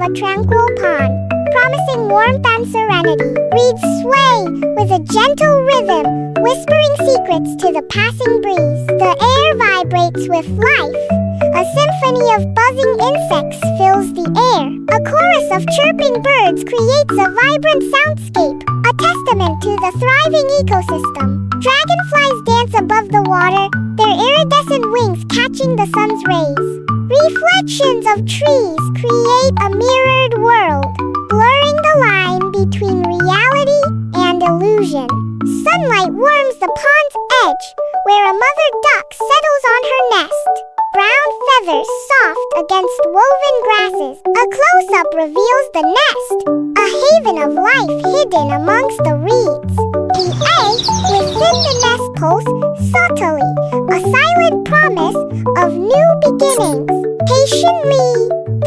of a tranquil pond, promising warmth and serenity. Reeds sway with a gentle rhythm, whispering secrets to the passing breeze. The air vibrates with life. A symphony of buzzing insects fills the air. A chorus of chirping birds creates a vibrant soundscape, a testament to the thriving ecosystem. Dragonflies dance above the water, their iridescent wings catching the sun's rays. Reflections of trees create a mirrored world, blurring the line between reality and illusion. Sunlight warms the pond's edge, where a mother duck settles on her nest. Brown feathers soft against woven grasses. A close-up reveals the nest, a haven of life hidden amongst the reeds. The eggs within the nest pulse subtly, a silent promise of new beginnings. Patiently,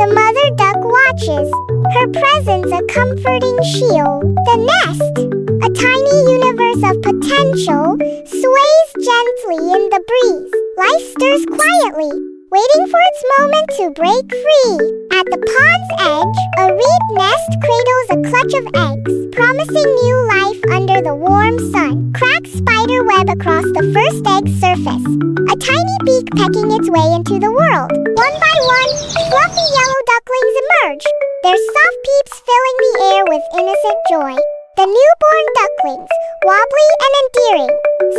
the mother duck watches, her presence a comforting shield. The nest, a tiny universe of potential, sways gently in the breeze. Life stirs quietly, waiting for its moment to break free. At the pond's edge, a reed nest cradles a clutch of eggs, promising new life under the warm sun. Cracked spider web across the first egg's surface, a tiny beak pecking its way into the world. One by one, fluffy yellow ducklings emerge, their soft peeps filling the air with innocent joy. The newborn ducklings, wobbly and endearing,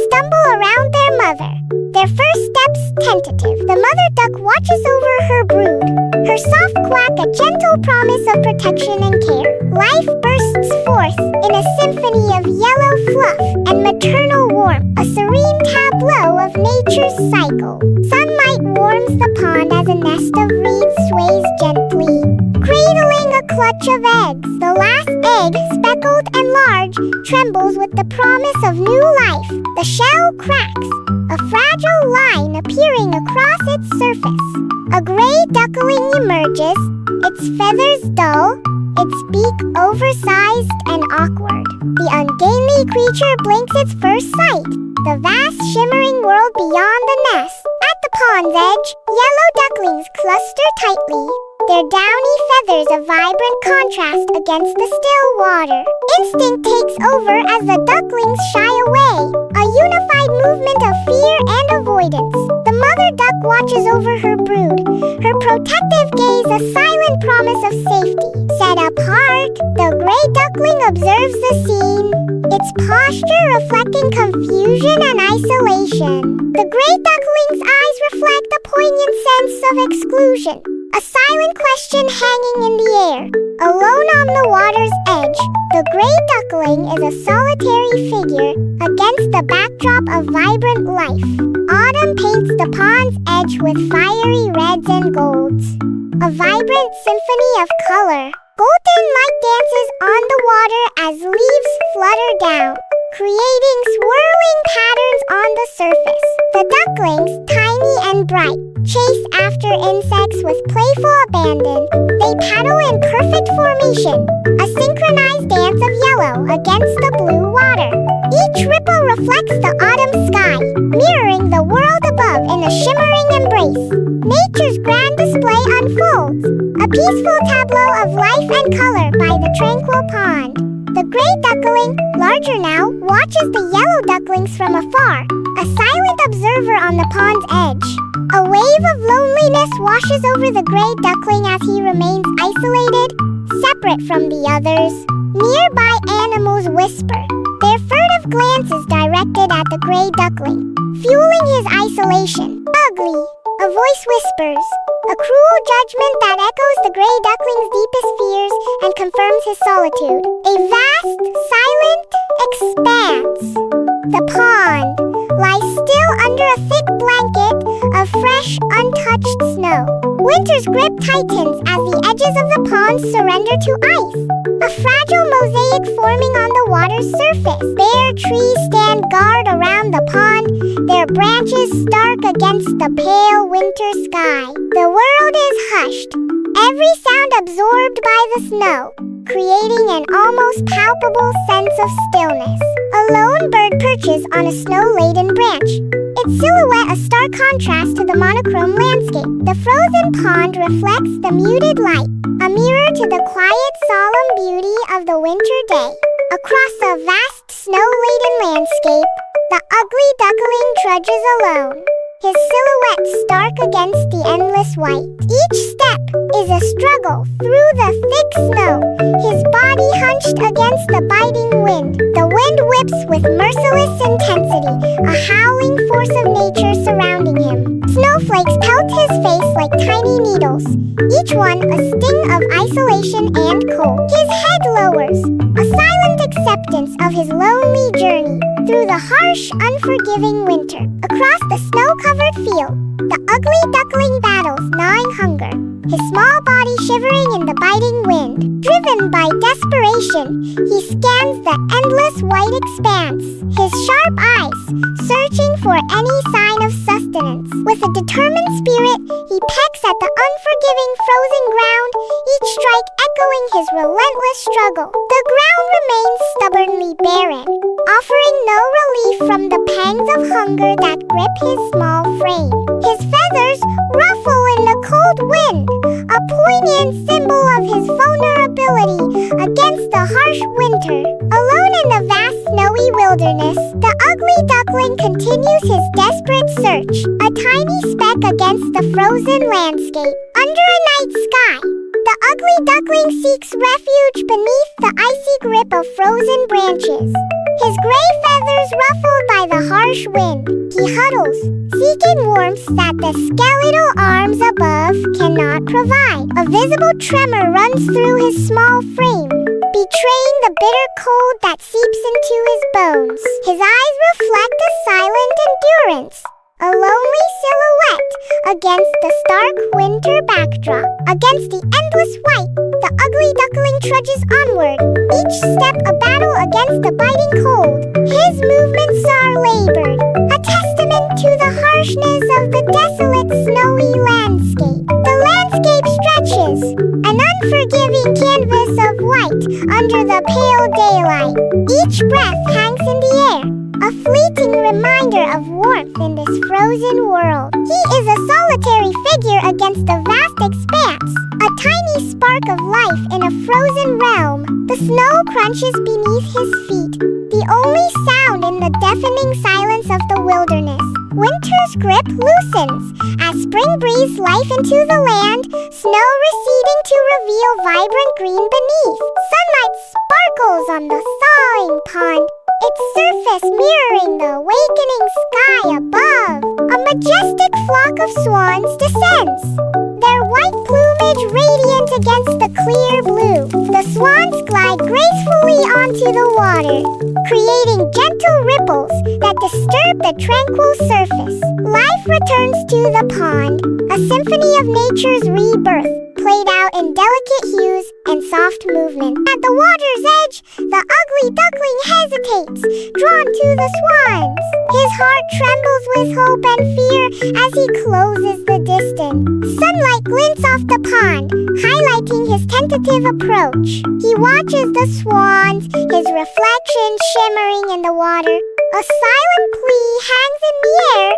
stumble around their mother, their first steps tentative. The mother duck watches over her brood, her soft quack a gentle promise of protection and care. Life bursts forth in a symphony of yellow fluff and maternal warmth, a serene tableau of nature's cycle. Sunlight warms the pond as a nest of reeds sways gently, cradling a clutch of eggs. The last egg, speckled and large, trembles with the promise of new life. The shell cracks, a fragile line appearing across its surface. A gray duckling emerges, its feathers dull, its beak oversized and awkward. The ungainly creature blinks its first sight, the vast shimmering world beyond the nest. At the pond's edge, yellow ducklings cluster tightly, their downy feathers a vibrant contrast against the still water. Instinct takes over as the ducklings shy away, a unified movement of fear and avoidance. The mother duck watches over her brood, her protective gaze a silent promise of safety. Set apart, the gray duckling observes the scene, its posture reflecting confusion and isolation. The gray duckling's eyes reflect a poignant sense of exclusion, a silent question hanging in the air. Alone on the water's edge, the gray duckling is a solitary figure against the backdrop of vibrant life. Autumn paints the pond's edge with fiery reds and golds, a vibrant symphony of color. Golden light dances on the water as leaves flutter down, creating swirling patterns on the surface. The ducklings, tiny and bright, chase after insects with playful abandon. They paddle in perfect formation, a synchronized dance of yellow against the blue water. Each ripple reflects the autumn sky, mirroring the world above in a shimmering embrace. Nature's grand display unfolds, a peaceful tableau of life and color by the tranquil pond. The gray duckling, larger now, watches the yellow ducklings from afar, a silent observer on the pond's edge. A wave of loneliness washes over the gray duckling as he remains isolated, separate from the others. Nearby animals whisper, their furtive glances directed at the gray duckling, fueling his isolation. Ugly, a voice whispers, a cruel judgment that echoes the gray duckling's deepest fears and confirms his solitude. A vast, silent expanse. The pond lies still under a thick blanket of fresh, untouched snow. Winter's grip tightens as the edges of the pond surrender to ice, a fragile mosaic forming on the water's surface. Bare trees stand guard around the pond, their branches stark against the pale winter sky. The world is hushed, every sound absorbed by the snow, creating an almost palpable sense of stillness. A lone bird perches on a snow-laden branch, its silhouette a stark contrast to the monochrome landscape. landscape. The frozen pond reflects the muted light, a mirror to the quiet, solemn beauty of the winter day. Across a vast, snow-laden landscape, the ugly duckling trudges alone, his silhouette stark against the endless white. Each step is a struggle through the thick snow, his body hunched against the biting wind. The wind whips with merciless intensity, a howling force of nature surrounding him. Snowflakes pelt his face like tiny needles, each one a sting of isolation and cold. His head lowers, a silent acceptance of his lonely journey through the harsh, unforgiving winter. Across the snow-covered field, the ugly duckling battles gnawing hunger, his small body shivering in the biting wind. Driven by desperation, he scans the endless white expanse, his sharp eyes searching for any sign of sustenance. With a determined spirit, he pecks at the unforgiving frozen ground, each strike echoing his relentless struggle. The ground remains stubbornly barren, offering no relief from the pangs of hunger that grip his small frame. His feathers ruffle in the cold wind, a poignant symbol of his vulnerability against the harsh winter. Alone in the vast snowy wilderness, the ugly duckling continues his desperate search, a tiny speck against the frozen landscape. Under a night sky, the ugly duckling seeks refuge beneath the icy grip of frozen branches. His gray feathers ruffled by the harsh wind, he huddles, seeking warmth that the skeletal arms above cannot provide. A visible tremor runs through his small frame, betraying the bitter cold that seeps into his bones. His eyes reflect a silent endurance, a lonely silhouette against the stark winter backdrop. Against the endless white, the ugly duckling trudges onward, each step a battle against the biting cold. His movements are labored, a testament to the harshness of the desolate snowy landscape. The landscape stretches, an unforgiving canvas of white under the pale daylight. Each breath hangs in the air, a fleeting reminder of warmth in this frozen world. He is a solitary figure against the vast expanse, a tiny spark of life in a frozen realm. The snow crunches beneath his feet, the only sound in the deafening silence of the wilderness. Winter's grip loosens as spring breathes life into the land, snow receding to reveal vibrant green beneath. Sunlight sparkles on the thawing pond, its surface mirroring the awakening sky above. A majestic flock of swans descends, their white plumage radiant against the clear blue. The swans glide gracefully onto the water, creating gentle ripples that disturb the tranquil surface. Life returns to the pond, a symphony of nature's rebirth, played out in delicate hues and soft movement. At the water's edge, the ugly duckling hesitates, drawn to the swans. His heart trembles with hope and fear as he closes the distance. Sunlight glints off the pond, highlighting his tentative approach. He watches the swans, his reflection shimmering in the water. A silent plea hangs in the air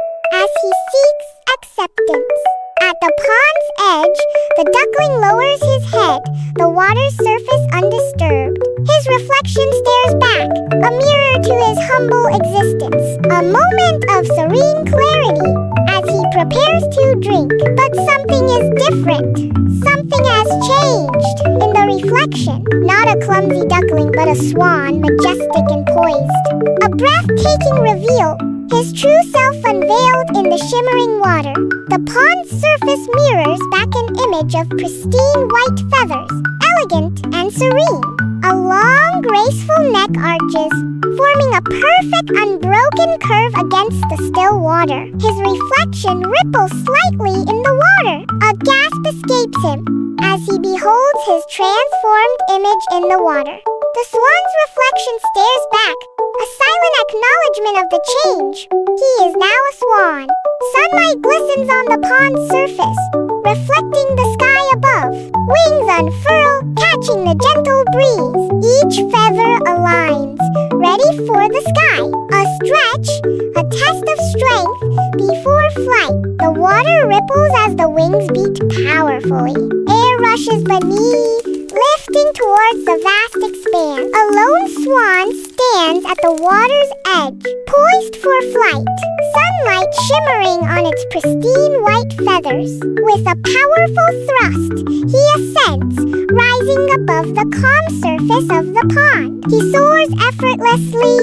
as he seeks acceptance. At the pond's edge, the duckling lowers his head, the water's surface undisturbed. His reflection stares back, a mirror to his humble existence. A moment of serene clarity as he prepares to drink. But something is different. Something has changed. In the reflection, not a clumsy duckling but a swan, majestic and poised. A breathtaking reveal, his true self unveiled in the shimmering water. The pond's surface mirrors back an image of pristine white feathers, elegant and serene. A long, graceful neck arches, forming a perfect unbroken curve against the still water. His reflection ripples slightly in the water. A gasp escapes him as he beholds his transformed image in the water. The swan's reflection stares back, a silent acknowledgement of the change. He is now a swan. Sunlight glistens on the pond's surface, reflecting the sky above. Wings unfurl, catching the gentle breeze. Each feather aligns, ready for the sky. A stretch, a test of strength before flight. The water ripples trembles as the wings beat powerfully. Air rushes beneath, lifting towards the vast expanse. A lone swan stands at the water's edge, poised for flight, sunlight shimmering on its pristine white feathers. With a powerful thrust, he ascends, rising above the calm surface of the pond. He soars effortlessly,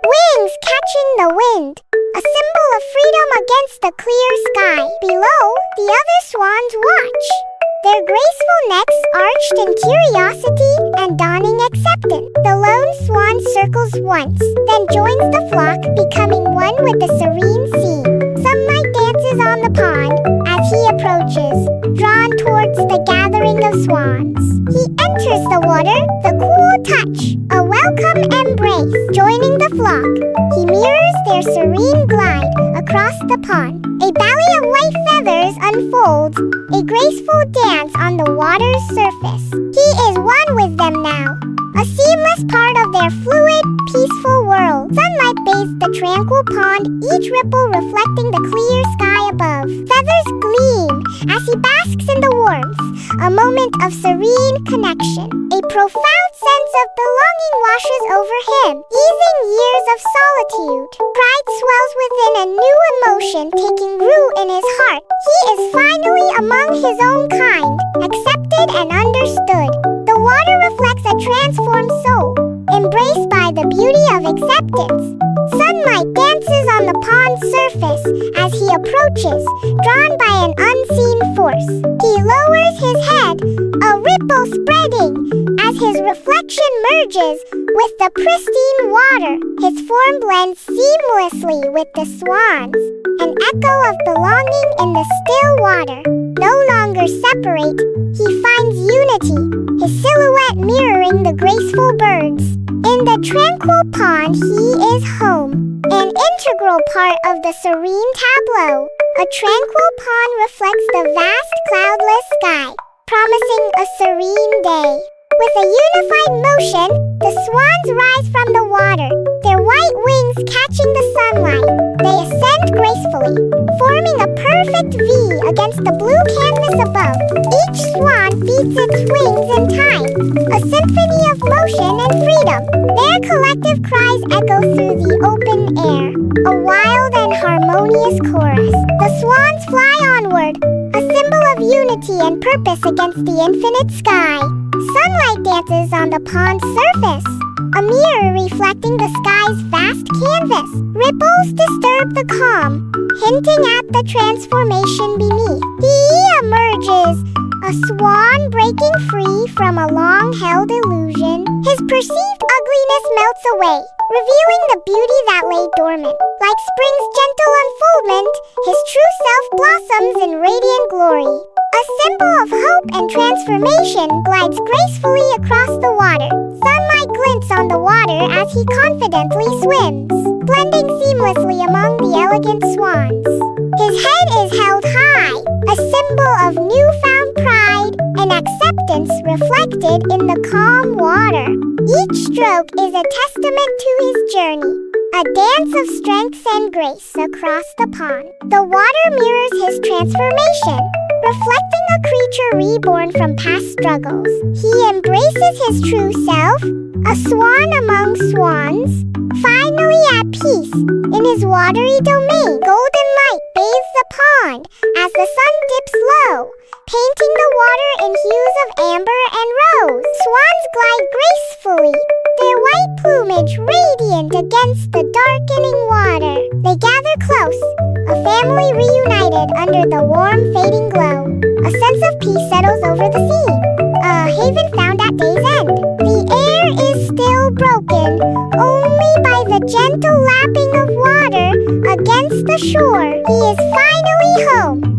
wings catching the wind, a symbol of freedom against the clear sky. Below, the other swans watch, their graceful necks arched in curiosity and dawning acceptance. The lone swan circles once, then joins the flock, becoming one with the serene scene. Sunlight dances on the pond as he approaches, drawn towards the gathering of swans. He enters the water, the cool touch, a welcome embrace. Joining the flock, he mirrors their serene glide across the pond. A ballet of white feathers unfolds, a graceful dance on the water's surface. He is one with them now, a seamless part of their fluid, peaceful world. Sunlight bathes the tranquil pond, each ripple reflecting the clear sky above. Feathers gleam as he basks in the warmth, a moment of serene connection. A profound sense of belonging washes over him, easing years of solitude. Pride swells within a new emotion taking root in his heart. He is finally among his own kind, accepted and understood. The water reflects a transformed soul, embraced by the beauty of acceptance. Sunlight dances on the pond's surface as he approaches, drawn by an unseen force. He lowers his head, a ripple spreading as his reflection merges with the pristine water. His form blends seamlessly with the swans, an echo of belonging in the still water. No longer separate, he finds unity, his silhouette mirroring the graceful birds. In the tranquil pond, he is home, an integral part of the serene tableau. A tranquil pond reflects the vast cloudless sky, promising a serene day. With a unified motion, the swans rise from the water, their white wings catching the sunlight. They ascend gracefully, forming a perfect V against the blue canvas above. Each swan beats its wings in time, a symphony of motion and freedom. Their collective cries echo through the open air, a wild and harmonious chorus. The swans fly onward, a symbol of unity and purpose against the infinite sky. Sunlight dances on the pond's surface, a mirror reflecting the sky's vast canvas. Ripples disturb the calm, hinting at the transformation beneath. He emerges, a swan breaking free from a long-held illusion. His perceived ugliness melts away, revealing the beauty that lay dormant. Like spring's gentle unfoldment, his true self blossoms in radiant glory. A symbol of hope and transformation glides gracefully across the water. Sunlight glints on the water as he confidently swims, blending seamlessly among the elegant swans. His head is held high, a symbol of newfound pride and acceptance reflected in the calm water. Each stroke is a testament to his journey, a dance of strength and grace across the pond. The water mirrors his transformation, reflecting a creature reborn from past struggles. He embraces his true self, a swan among swans, finally at peace in his watery domain. Golden light bathes the pond as the sun dips low, painting the water in hues of amber and rose. Swans glide gracefully, their white plumage radiant against the darkening water. They gather close, a family reunited under the warm fading glow. A sense of peace settles over the scene, a haven found at day's end. The air is still broken, only by the gentle lapping of water against the shore. He is finally home,